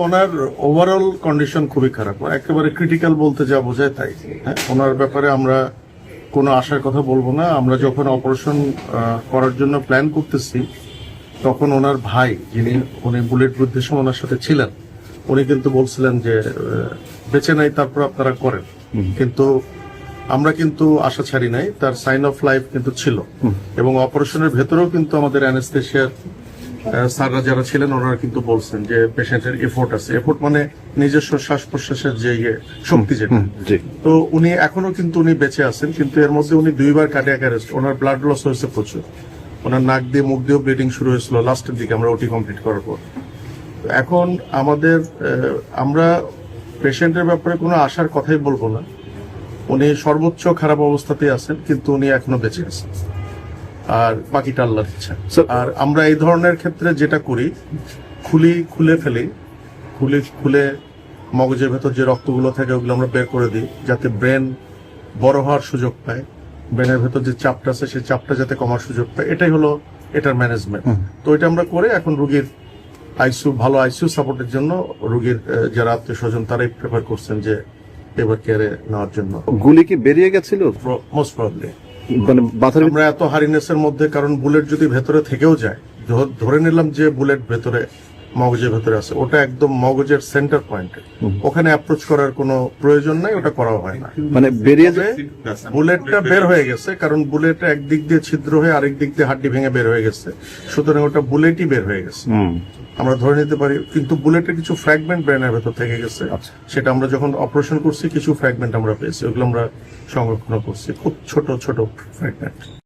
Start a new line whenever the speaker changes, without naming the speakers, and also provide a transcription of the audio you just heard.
ওনার overall condition খুবই খারাপ, একেবারে ক্রিটিক্যাল বলতে যা বোঝায় তাই। হ্যাঁ, ওনার ব্যাপারে আমরা কোনো আশার কথা বলবো না। আমরা যখন অপারেশন করার জন্য প্ল্যান করতেছি তখন ওনার ভাই, উনি বুলেট প্রুফের সময় ওনার সাথে ছিলেন, উনি কিন্তু বলছিলেন যে বেঁচে নাই, তারপর আপনারা করেন। কিন্তু আমরা কিন্তু আশা ছাড়ি নাই, তার সাইন অফ লাইফ কিন্তু ছিল। এবং অপারেশনের ভেতরেও কিন্তু আমাদের অ্যানেস্থেশিয়ার স্যাররা যারা ছিলেন ওনারা কিন্তু বলছেন যে পেশেন্টের এফোর্ট আছে। এফোর্ট মানে নিজস্ব শ্বাস প্রশ্বাসের যে শক্তি যেটা। তো উনি এখনো কিন্তু উনি বেঁচে আছেন, কিন্তু এর মধ্যে উনি 2 বার কার্ডিয়াক অ্যারেস্ট, ওনার ব্লাড লস হয়েছে প্রচুর, ওনার নাক দিয়ে মুখ দিয়েও ব্লিডিং শুরু হয়েছিল লাস্টের দিকে আমরা ওটি কমপ্লিট করার পর। এখন আমরা পেশেন্টের ব্যাপারে কোনো আশার কথাই বলবো না। উনি সর্বোচ্চ খারাপ অবস্থাতেই আছেন, কিন্তু উনি এখনো বেঁচে আছেন, আর বাকিটা আল্লাহর ইচ্ছা। আর আমরা এই ধরনের ক্ষেত্রে যেটা করি, খুলে মগজের ভেতর যে রক্তগুলো থাকে ওগুলো আমরা বের করে দিই, যাতে ব্রেন বড় হওয়ার সুযোগ পায়, ব্রেনের ভেতর যে চাপটা আছে সেই চাপটা যাতে কমার সুযোগ পায়, এটাই হলো এটার ম্যানেজমেন্ট। তো এটা আমরা করে এখন রোগীর ভালো আইসিইউ সাপোর্টের জন্য রোগীর যারা আত্মীয় স্বজন তারাই প্রেফার করছেন যে এবার কেয়ারে নেওয়ার জন্য।
গুলি কি বেরিয়ে গেছিল?
Most probably.
মানে
আমরা এত হারিনেসের মধ্যে, কারণ বুলেট যদি ভেতরে থেকেও যায়, ধরে নিলাম যে বুলেট ভেতরে মগজের ভেতরে আছে, ওটা একদম মগজের সেন্টার পয়েন্টে, ওখানে অ্যাপ্রোচ করার কোনো প্রয়োজন নাই, ওটা করা হয় না।
মানে বেরিয়ে যায়,
বুলেটটা বের হয়ে গেছে, কারণ বুলেট একদিক দিয়ে ছিদ্র হয়ে আরেক দিক দিয়ে হাড্ডি ভেঙে বের হয়ে গেছে, সুতরাং ওটা বুলেটই বের হয়ে গেছে আমরা ধরে নিতে পারি। কিন্তু বুলেটের কিছু ফ্র্যাগমেন্ট ব্রেনের ভেতর থেকে গেছে, সেটা আমরা যখন অপারেশন করছি কিছু ফ্র্যাগমেন্ট আমরা পেয়েছি, ওগুলো আমরা সংরক্ষণ করছি, খুব ছোট ছোট ফ্র্যাগমেন্ট।